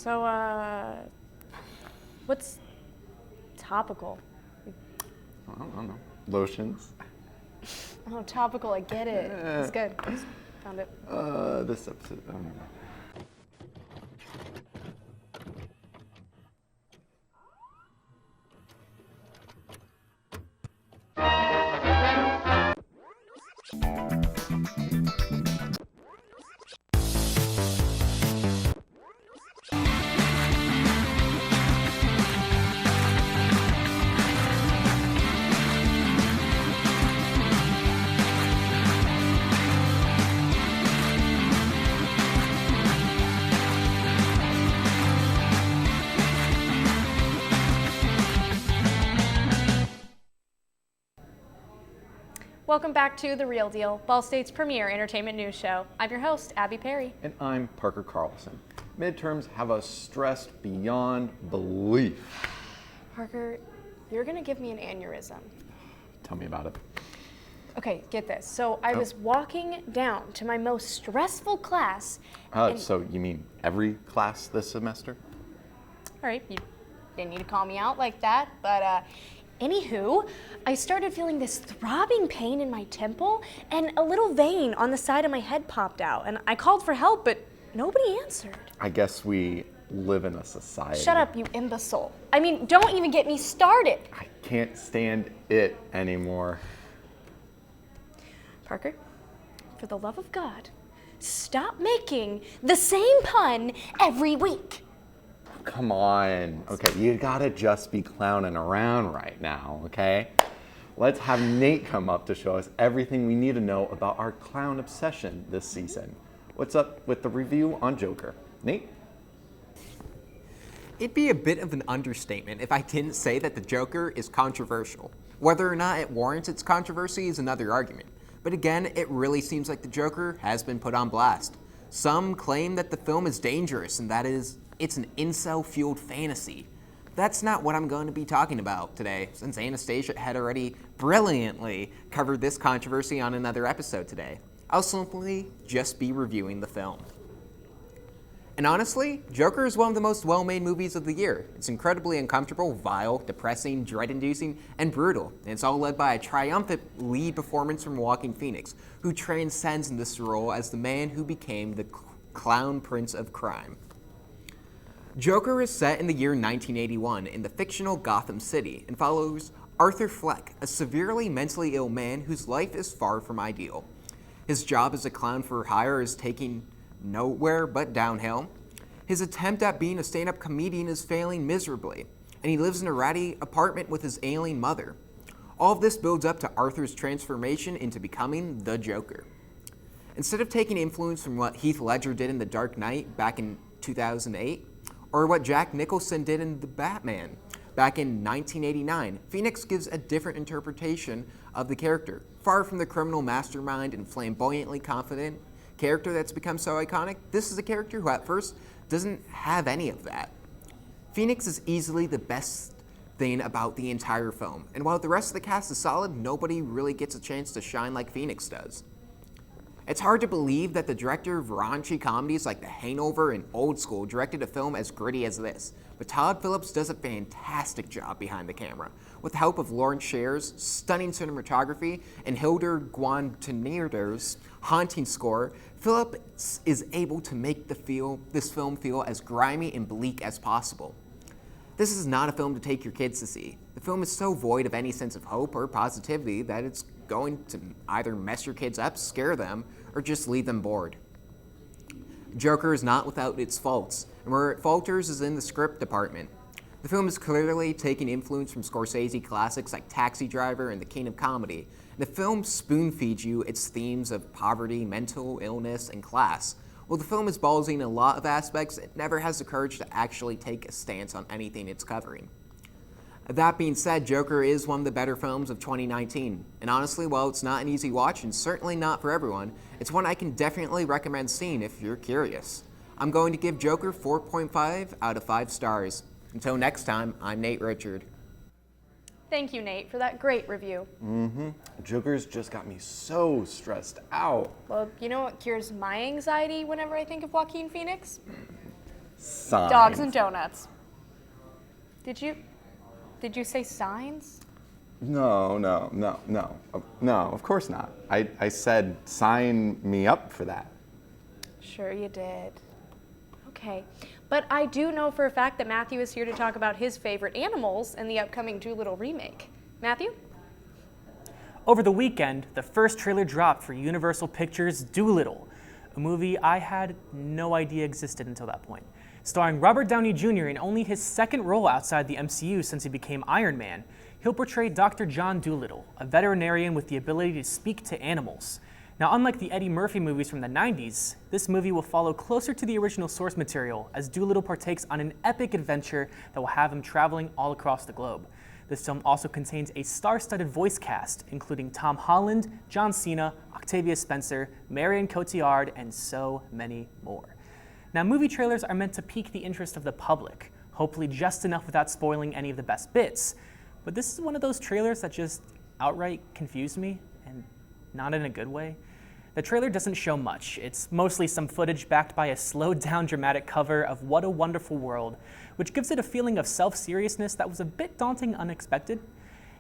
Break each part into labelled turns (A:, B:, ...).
A: So, what's topical?
B: I don't know. Lotions.
A: Oh, topical, I get it. It's good. Found it.
B: This episode, I don't know.
A: Welcome back to The Real Deal, Ball State's premier entertainment news show. I'm your host, Abby Perry.
B: And I'm Parker Carlson. Midterms have us stressed beyond belief.
A: Parker, you're gonna give me an aneurysm.
B: Tell me about it.
A: Okay, get this. So I was walking down to my most stressful class.
B: So you mean every class this semester?
A: All right, you didn't need to call me out like that, but anywho, I started feeling this throbbing pain in my temple, and a little vein on the side of my head popped out, and I called for help, but nobody answered.
B: I guess we live in a society.
A: Shut up, you imbecile. I mean, don't even get me started.
B: I can't stand it anymore.
A: Parker, for the love of God, stop making the same pun every week.
B: Come on. Okay, you gotta just be clowning around right now, okay? Let's have Nate come up to show us everything we need to know about our clown obsession this season. What's up with the review on Joker? Nate?
C: It'd be a bit of an understatement if I didn't say that the Joker is controversial. Whether or not it warrants its controversy is another argument. But again, it really seems like the Joker has been put on blast. Some claim that the film is dangerous and that it's an incel-fueled fantasy. That's not what I'm going to be talking about today, since Anastasia had already brilliantly covered this controversy on another episode today. I'll simply just be reviewing the film. And honestly, Joker is one of the most well-made movies of the year. It's incredibly uncomfortable, vile, depressing, dread-inducing, and brutal. And it's all led by a triumphant lead performance from Joaquin Phoenix, who transcends in this role as the man who became the clown prince of crime. Joker is set in the year 1981 in the fictional Gotham City and follows Arthur Fleck, a severely mentally ill man whose life is far from ideal. His job as a clown for hire is taking nowhere but downhill. His attempt at being a stand-up comedian is failing miserably, and he lives in a ratty apartment with his ailing mother. All of this builds up to Arthur's transformation into becoming the Joker. Instead of taking influence from what Heath Ledger did in The Dark Knight back in 2008, or what Jack Nicholson did in The Batman back in 1989, Phoenix gives a different interpretation of the character. Far from the criminal mastermind and flamboyantly confident character that's become so iconic, this is a character who at first doesn't have any of that. Phoenix is easily the best thing about the entire film, and while the rest of the cast is solid, nobody really gets a chance to shine like Phoenix does. It's hard to believe that the director of raunchy comedies like The Hangover and Old School directed a film as gritty as this, but Todd Phillips does a fantastic job behind the camera. With the help of Lawrence Sherr's stunning cinematography and Hildur Guðnadóttir's haunting score, Phillips is able to make this film feel as grimy and bleak as possible. This is not a film to take your kids to see. The film is so void of any sense of hope or positivity that it's going to either mess your kids up, scare them, or just leave them bored. Joker is not without its faults, and where it falters is in the script department. The film is clearly taking influence from Scorsese classics like Taxi Driver and The King of Comedy. The film spoon-feeds you its themes of poverty, mental illness, and class. While the film is ballsy in a lot of aspects, it never has the courage to actually take a stance on anything it's covering. That being said, Joker is one of the better films of 2019, and honestly, while it's not an easy watch and certainly not for everyone, it's one I can definitely recommend seeing if you're curious. I'm going to give Joker 4.5 out of 5 stars. Until next time, I'm Nate Richard.
A: Thank you, Nate, for that great review.
B: Joker's just got me so stressed out.
A: Well, you know what cures my anxiety whenever I think of Joaquin Phoenix?
B: Signs.
A: Dogs and donuts. Did you say signs?
B: No, of course not. I said sign me up for that.
A: Sure you did. Okay, but I do know for a fact that Matthew is here to talk about his favorite animals in the upcoming Dolittle remake. Matthew?
D: Over the weekend, the first trailer dropped for Universal Pictures' Dolittle, a movie I had no idea existed until that point. Starring Robert Downey Jr. in only his second role outside the MCU since he became Iron Man, he'll portray Dr. John Dolittle, a veterinarian with the ability to speak to animals. Now, unlike the Eddie Murphy movies from the 90s, this movie will follow closer to the original source material as Dolittle partakes on an epic adventure that will have him traveling all across the globe. This film also contains a star-studded voice cast, including Tom Holland, John Cena, Octavia Spencer, Marion Cotillard, and so many more. Now, movie trailers are meant to pique the interest of the public, hopefully just enough without spoiling any of the best bits. But this is one of those trailers that just outright confused me, and not in a good way. The trailer doesn't show much. It's mostly some footage backed by a slowed-down dramatic cover of What a Wonderful World, which gives it a feeling of self-seriousness that was a bit daunting and unexpected.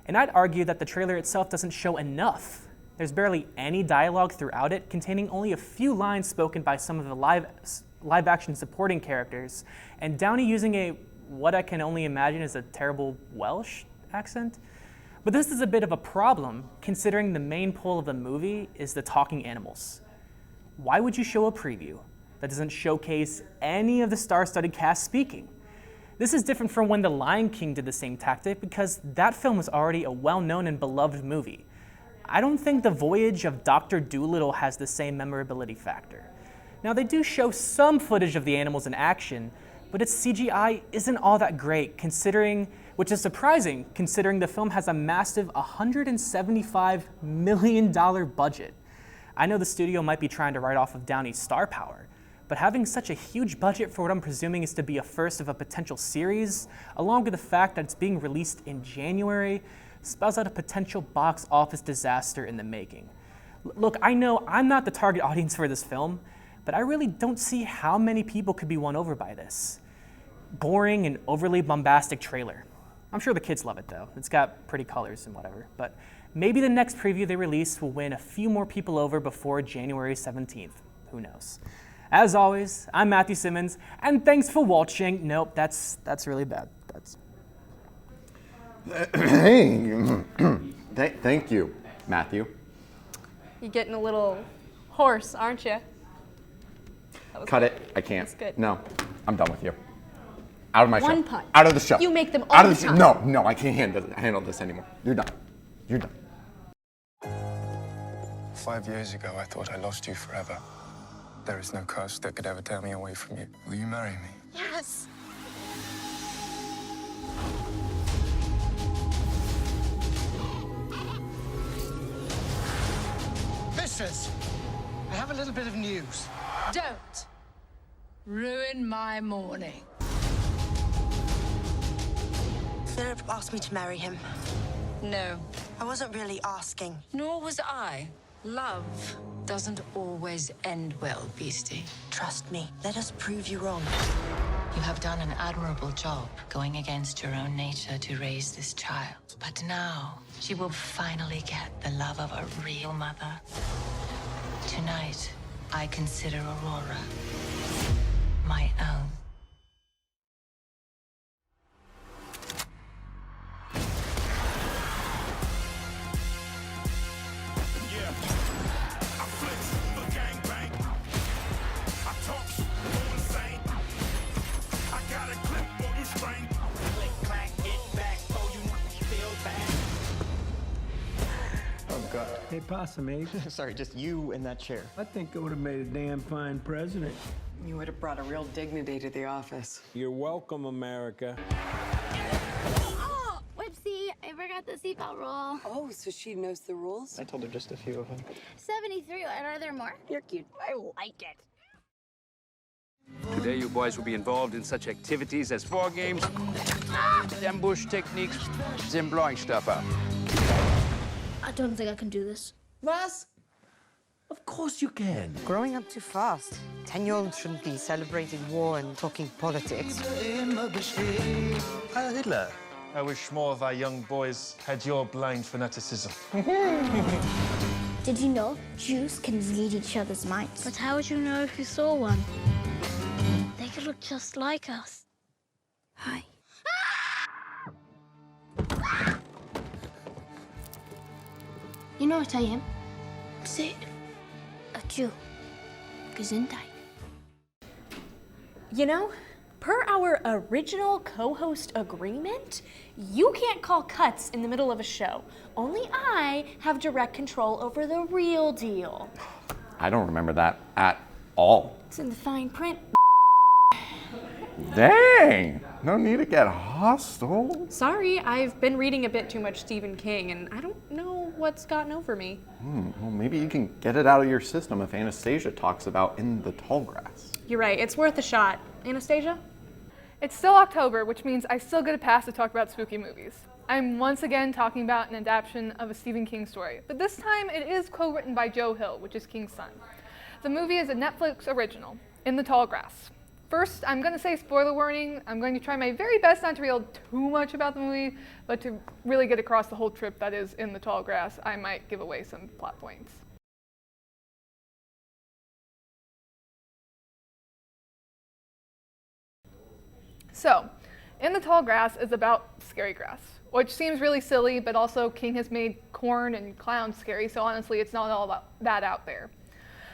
D: And I'd argue that the trailer itself doesn't show enough. There's barely any dialogue throughout it, containing only a few lines spoken by some of the live-action supporting characters, and Downey using what I can only imagine is a terrible Welsh accent. But this is a bit of a problem, considering the main pull of the movie is the talking animals. Why would you show a preview that doesn't showcase any of the star-studded cast speaking? This is different from when The Lion King did the same tactic, because that film was already a well-known and beloved movie. I don't think The Voyage of Dr. Dolittle has the same memorability factor. Now, they do show some footage of the animals in action, but its CGI isn't all that great, which is surprising considering the film has a massive $175 million budget. I know the studio might be trying to write off of Downey's star power, but having such a huge budget for what I'm presuming is to be a first of a potential series, along with the fact that it's being released in January, spells out a potential box office disaster in the making. Look, I know I'm not the target audience for this film, but I really don't see how many people could be won over by this boring and overly bombastic trailer. I'm sure the kids love it though. It's got pretty colors and whatever, but maybe the next preview they release will win a few more people over before January 17th. Who knows? As always, I'm Matthew Simmons, and thanks for watching. Nope, that's really bad.
B: Hey, thank you, Matthew.
A: You're getting a little hoarse, aren't you?
B: Cut it. I can't.
A: That's good.
B: No, I'm done with you. Out of my show.
A: One punch.
B: Out of the show.
A: You make them
B: Out
A: all
B: of
A: the
B: the
A: time.
B: No, I can't handle this anymore. You're done. You're done.
E: 5 years ago, I thought I lost you forever. There is no curse that could ever tear me away from you. Will you marry me?
F: Yes.
G: Mistress, I have a little bit of news.
F: Don't ruin my morning.
H: Philip asked me to marry him.
F: No,
H: I wasn't really asking.
F: nor was I. Love doesn't always end well, Beastie.
H: Trust me. Let us prove you wrong.
I: You have done an admirable job going against your own nature to raise this child. But now, she will finally get the love of a real mother. Tonight, I consider Aurora my own.
J: Hey, Possum Ape.
K: Sorry, just you in that chair.
J: I think I would have made a damn fine president.
L: You would have brought a real dignity to the office.
J: You're welcome, America.
M: Oh, whoopsie, I forgot the seatbelt rule.
L: Oh, so she knows the rules?
K: I told her just a few of them.
M: 73, and are there more?
L: You're cute. I like it.
N: Today, you boys will be involved in such activities as war games, ambush techniques, and blowing stuff up.
M: I don't think I can do this.
G: Was?
O: Of course you can.
H: Growing up too fast. 10-year-olds shouldn't be celebrating war and talking politics.
O: Heil Hitler.
E: I wish more of our young boys had your blind fanaticism.
M: Did you know Jews can read each other's minds? But how would you know if you saw one? They could look just like us. Hi. You know what I am? Say it. A Jew. Gesundheit.
A: You know, per our original co-host agreement, you can't call cuts in the middle of a show. Only I have direct control over the real deal.
B: I don't remember that at all.
A: It's in the fine print.
B: Dang! No need to get hostile.
A: Sorry, I've been reading a bit too much Stephen King, and I don't know what's gotten over me.
B: Well, maybe you can get it out of your system if Anastasia talks about In the Tall Grass.
A: You're right, it's worth a shot. Anastasia?
P: It's still October, which means I still get a pass to talk about spooky movies. I'm once again talking about an adaptation of a Stephen King story, but this time it is co-written by Joe Hill, which is King's son. The movie is a Netflix original, In the Tall Grass. First, I'm going to say spoiler warning. I'm going to try my very best not to reveal too much about the movie, but to really get across the whole trip that is In the Tall Grass, I might give away some plot points. So, In the Tall Grass is about scary grass, which seems really silly, but also King has made corn and clowns scary, so honestly, it's not all that out there.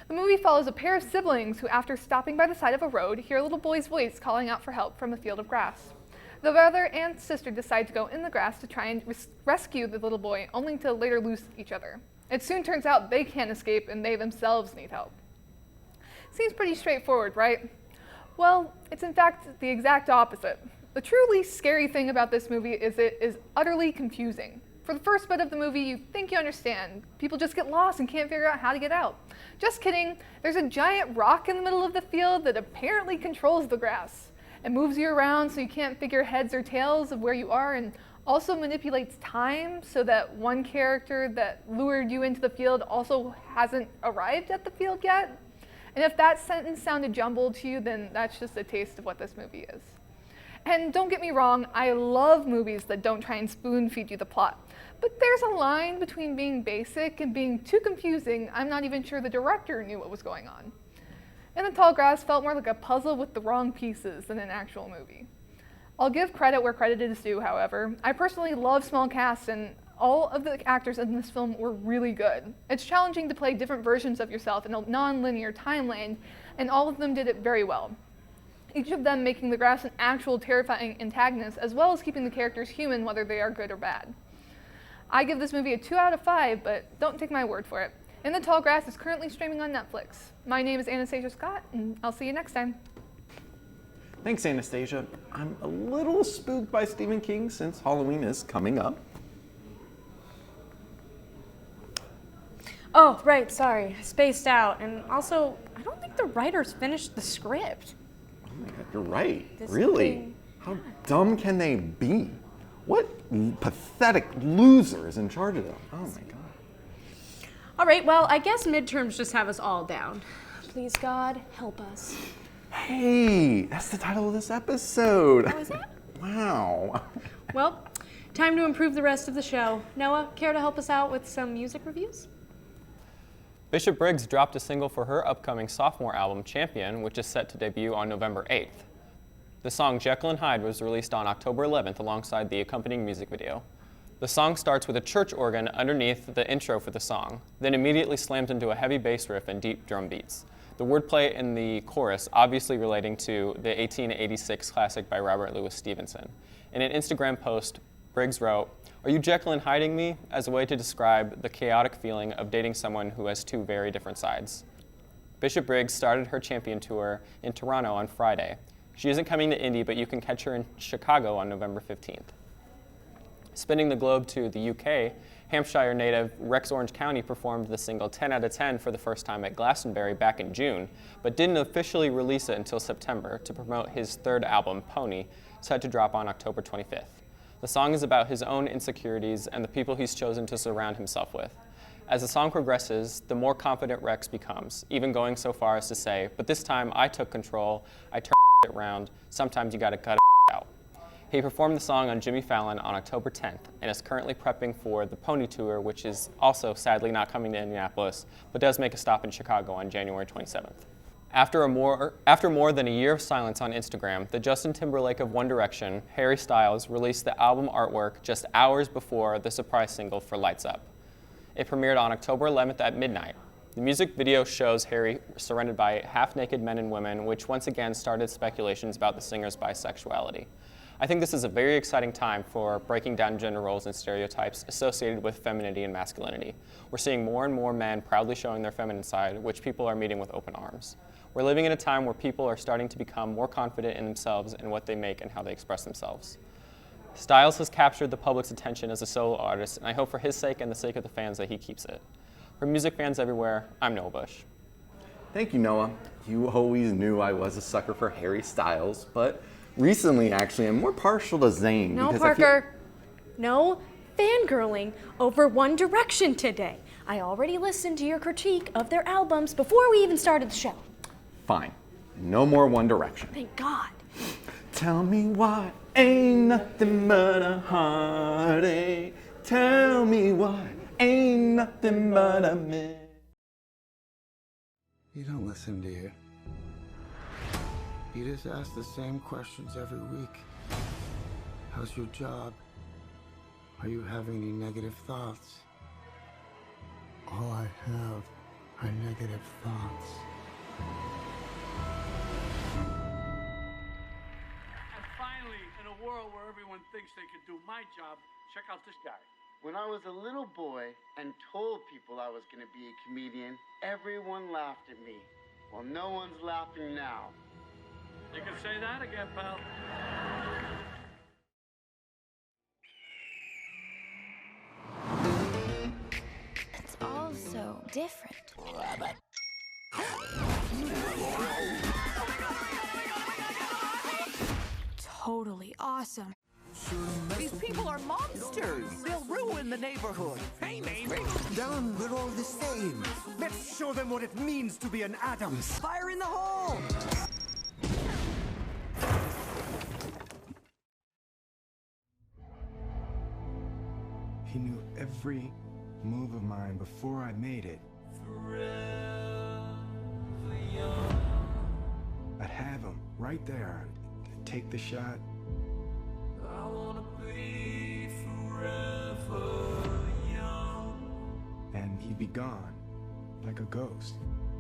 P: The movie follows a pair of siblings who, after stopping by the side of a road, hear a little boy's voice calling out for help from a field of grass. The brother and sister decide to go in the grass to try and rescue the little boy, only to later lose each other. It soon turns out they can't escape and they themselves need help. Seems pretty straightforward, right? Well, it's in fact the exact opposite. The truly scary thing about this movie is it is utterly confusing. For the first bit of the movie, you think you understand. People just get lost and can't figure out how to get out. Just kidding. There's a giant rock in the middle of the field that apparently controls the grass. It moves you around so you can't figure heads or tails of where you are, and also manipulates time so that one character that lured you into the field also hasn't arrived at the field yet. And if that sentence sounded jumbled to you, then that's just a taste of what this movie is. And don't get me wrong, I love movies that don't try and spoon feed you the plot. But there's a line between being basic and being too confusing. I'm not even sure the director knew what was going on. In the Tall Grass felt more like a puzzle with the wrong pieces than an actual movie. I'll give credit where credit is due, however. I personally love small casts, and all of the actors in this film were really good. It's challenging to play different versions of yourself in a non-linear timeline, and all of them did it very well. Each of them making the grass an actual terrifying antagonist, as well as keeping the characters human, whether they are good or bad. I give this movie a 2 out of 5, but don't take my word for it. In the Tall Grass is currently streaming on Netflix. My name is Anastasia Scott, and I'll see you next time.
B: Thanks, Anastasia. I'm a little spooked by Stephen King since Halloween is coming up.
A: Oh, right, sorry. Spaced out. And also, I don't think the writers finished the script.
B: Oh my God, you're right.
A: This
B: Really?
A: thing-
B: How dumb can they be? What pathetic loser is in charge of them? Oh my God.
A: All right, well, I guess midterms just have us all down. Please, God, help us.
B: Hey, that's the title of this episode.
A: Oh, is it?
B: Wow.
A: Well, time to improve the rest of the show. Noah, care to help us out with some music reviews?
Q: Bishop Briggs dropped a single for her upcoming sophomore album, Champion, which is set to debut on November 8th. The song Jekyll and Hyde was released on October 11th alongside the accompanying music video. The song starts with a church organ underneath the intro for the song, then immediately slams into a heavy bass riff and deep drum beats. The wordplay in the chorus obviously relating to the 1886 classic by Robert Louis Stevenson. In an Instagram post, Briggs wrote, "Are you Jekyll and hiding me?" as a way to describe the chaotic feeling of dating someone who has two very different sides. Bishop Briggs started her Champion tour in Toronto on Friday. She isn't coming to Indy, but you can catch her in Chicago on November 15th. Spinning the globe to the UK, Hampshire native Rex Orange County performed the single 10 out of 10 for the first time at Glastonbury back in June, but didn't officially release it until September to promote his third album, Pony, set to drop on October 25th. The song is about his own insecurities and the people he's chosen to surround himself with. As the song progresses, the more confident Rex becomes, even going so far as to say, "But this time I took control, I turned it around, sometimes you gotta cut it out." He performed the song on Jimmy Fallon on October 10th and is currently prepping for the Pony Tour, which is also sadly not coming to Indianapolis, but does make a stop in Chicago on January 27th. After more than a year of silence on Instagram, the Justin Timberlake of One Direction, Harry Styles, released the album artwork just hours before the surprise single for Lights Up. It premiered on October 11th at midnight. The music video shows Harry surrounded by half-naked men and women, which once again started speculations about the singer's bisexuality. I think this is a very exciting time for breaking down gender roles and stereotypes associated with femininity and masculinity. We're seeing more and more men proudly showing their feminine side, which people are meeting with open arms. We're living in a time where people are starting to become more confident in themselves and what they make and how they express themselves. Styles has captured the public's attention as a solo artist, and I hope for his sake and the sake of the fans that he keeps it. For music fans everywhere, I'm Noah Bush.
B: Thank you, Noah. You always knew I was a sucker for Harry Styles, but recently, actually, I'm more partial to Zayn.
A: No,
B: because
A: Parker. No fangirling over One Direction today. I already listened to your critique of their albums before we even started the show.
B: Fine. No more One Direction.
A: Thank God.
B: Tell me why ain't nothing but a heartache. Tell me why ain't nothing but a miss.
E: You don't listen, do you? You just ask the same questions every week. How's your job? Are you having any negative thoughts? All I have are negative thoughts.
N: And finally, in a world where everyone thinks they can do my job, check out this guy.
O: When I was a little boy and told people I was going to be a comedian, everyone laughed at me. Well, no one's laughing now.
N: You can say that again, pal.
M: It's all so different. Totally awesome.
R: These people are monsters. They'll ruin the neighborhood. Hey, neighbor.
S: Down, we're all the same. Let's show them what it means to be an Addams.
R: Fire in the hole.
E: He knew every move of mine before I made it. I'd have him right there. I'd take the shot.
R: I wanna be forever young.
E: And he'd be gone, like a ghost.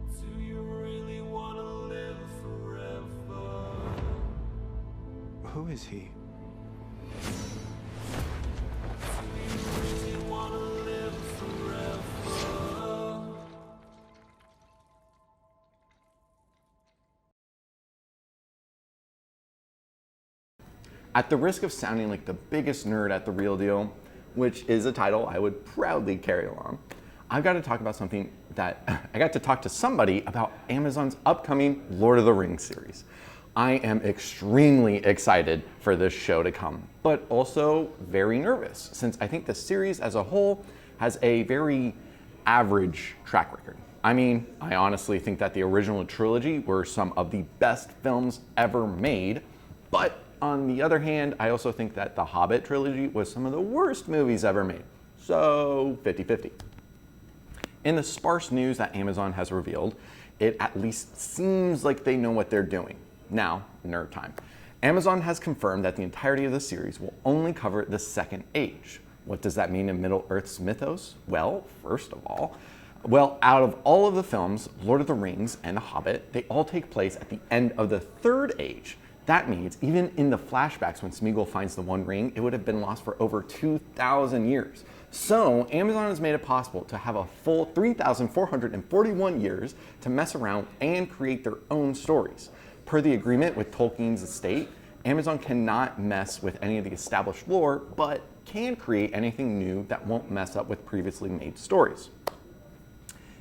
R: Do you really wanna live forever?
E: Who is he?
B: At the risk of sounding like the biggest nerd at The Real Deal, which is a title I would proudly carry along, I've got to talk about something that I got to talk to somebody about Amazon's upcoming Lord of the Rings series. I am extremely excited for this show to come, but also very nervous since I think the series as a whole has a very average track record. I mean, I honestly think that the original trilogy were some of the best films ever made, but on the other hand, I also think that the Hobbit trilogy was some of the worst movies ever made. So 50-50. In the sparse news that Amazon has revealed, it at least seems like they know what they're doing. Now, nerd time. Amazon has confirmed that the entirety of the series will only cover the Second Age. What does that mean in Middle-earth's mythos? Well, first of all, out of all of the films, Lord of the Rings and The Hobbit, they all take place at the end of the Third Age. That means even in the flashbacks when Smeagol finds the One Ring, it would have been lost for over 2,000 years. So Amazon has made it possible to have a full 3,441 years to mess around and create their own stories. Per the agreement with Tolkien's estate, Amazon cannot mess with any of the established lore, but can create anything new that won't mess up with previously made stories.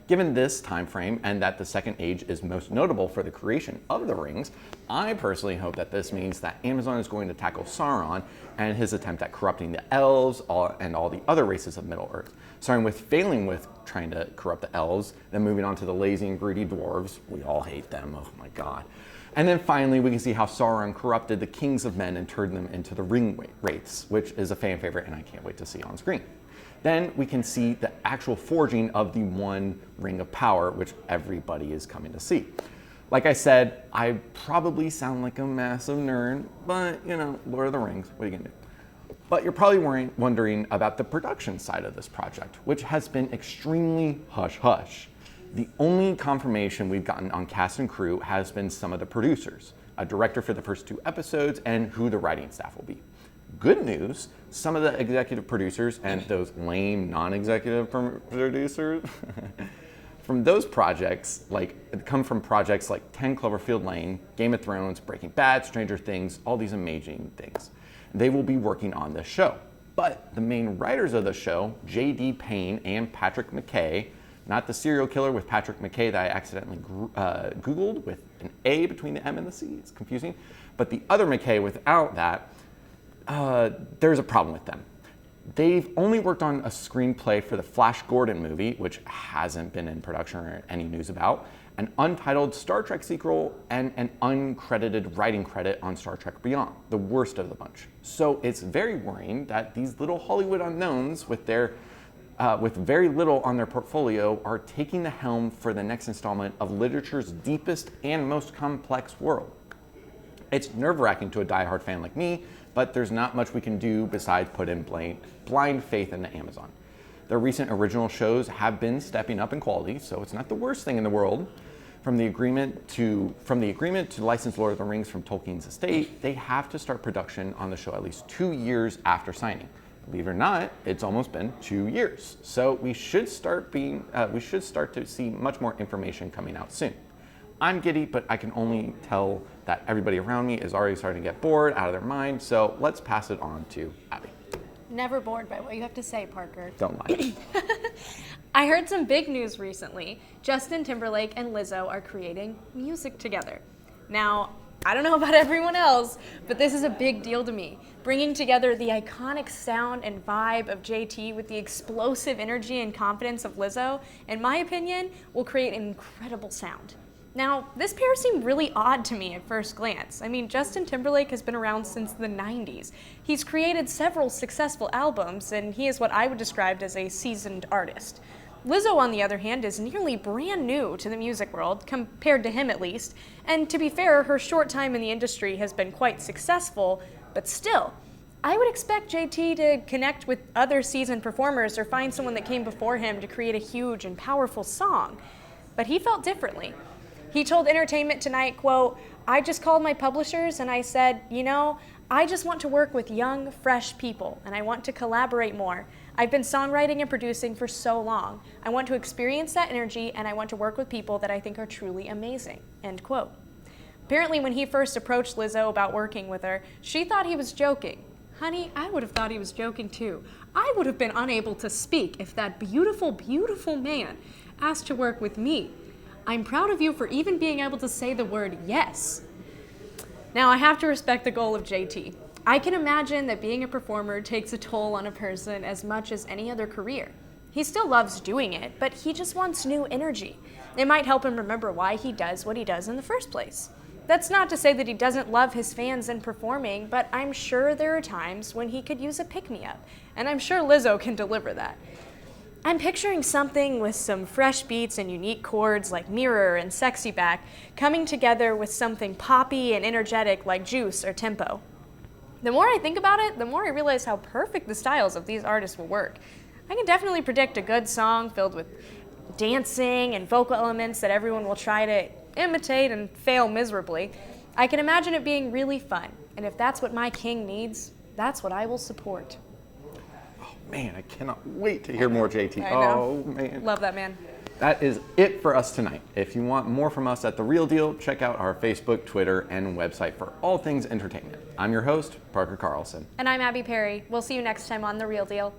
B: Given this time frame and that the Second Age is most notable for the creation of the rings, I personally hope that this means that Amazon is going to tackle Sauron and his attempt at corrupting the elves and all the other races of Middle-earth, starting with failing with trying to corrupt the elves, then moving on to the lazy and greedy dwarves. We all hate them, oh my god. And then finally, we can see how Sauron corrupted the kings of men and turned them into the ring wraiths, which is a fan favorite and I can't wait to see on screen. Then we can see the actual forging of the one ring of power, which everybody is coming to see. Like I said, I probably sound like a massive nerd, but you know, Lord of the Rings, what are you gonna do? But you're probably wondering about the production side of this project, which has been extremely hush-hush. The only confirmation we've gotten on cast and crew has been some of the producers, a director for the first 2 episodes, and who the writing staff will be. Good news, some of the executive producers and those lame non-executive producers from those projects, come from projects like 10 Cloverfield Lane, Game of Thrones, Breaking Bad, Stranger Things, all these amazing things. They will be working on this show. But the main writers of the show, J.D. Payne and Patrick McKay, not the serial killer with Patrick McKay that I accidentally Googled with an A between the M and the C, it's confusing, but the other McKay without that, there's a problem with them. They've only worked on a screenplay for the Flash Gordon movie, which hasn't been in production or any news about, an untitled Star Trek sequel, and an uncredited writing credit on Star Trek Beyond, the worst of the bunch. So it's very worrying that these little Hollywood unknowns with very little on their portfolio are taking the helm for the next installment of literature's deepest and most complex world. It's nerve-wracking to a diehard fan like me, but there's not much we can do besides put in blind faith into Amazon. Their recent original shows have been stepping up in quality, so it's not the worst thing in the world. From the agreement to license Lord of the Rings from Tolkien's estate, they have to start production on the show at least 2 years after signing. Believe it or not, it's almost been 2 years. So we should start to see much more information coming out soon. I'm giddy, but I can only tell that everybody around me is already starting to get bored out of their mind. So let's pass it on to Abby.
A: Never bored by what you have to say, Parker.
B: Don't lie.
A: I heard some big news recently. Justin Timberlake and Lizzo are creating music together. Now, I don't know about everyone else, but this is a big deal to me. Bringing together the iconic sound and vibe of JT with the explosive energy and confidence of Lizzo, in my opinion, will create an incredible sound. Now, this pair seemed really odd to me at first glance. I mean, Justin Timberlake has been around since the 90s. He's created several successful albums, and he is what I would describe as a seasoned artist. Lizzo, on the other hand, is nearly brand new to the music world, compared to him at least, and to be fair, her short time in the industry has been quite successful, but still, I would expect JT to connect with other seasoned performers or find someone that came before him to create a huge and powerful song. But he felt differently. He told Entertainment Tonight, quote, "I just called my publishers and I said, you know, I just want to work with young, fresh people and I want to collaborate more. I've been songwriting and producing for so long. I want to experience that energy and I want to work with people that I think are truly amazing," end quote. Apparently, when he first approached Lizzo about working with her, she thought he was joking. Honey, I would have thought he was joking too. I would have been unable to speak if that beautiful, beautiful man asked to work with me. I'm proud of you for even being able to say the word yes. Now, I have to respect the goal of JT. I can imagine that being a performer takes a toll on a person as much as any other career. He still loves doing it, but he just wants new energy. It might help him remember why he does what he does in the first place. That's not to say that he doesn't love his fans and performing, but I'm sure there are times when he could use a pick-me-up, and I'm sure Lizzo can deliver that. I'm picturing something with some fresh beats and unique chords like Mirror and Sexy Back coming together with something poppy and energetic like Juice or Tempo. The more I think about it, the more I realize how perfect the styles of these artists will work. I can definitely predict a good song filled with dancing and vocal elements that everyone will try to imitate and fail miserably. I can imagine it being really fun, and if that's what my king needs, that's what I will support.
B: Man, I cannot wait to hear more JT.
A: I know.
B: Oh, man.
A: Love that man.
B: That is it for us tonight. If you want more from us at The Real Deal, check out our Facebook, Twitter, and website for all things entertainment. I'm your host, Parker Carlson.
A: And I'm Abby Perry. We'll see you next time on The Real Deal.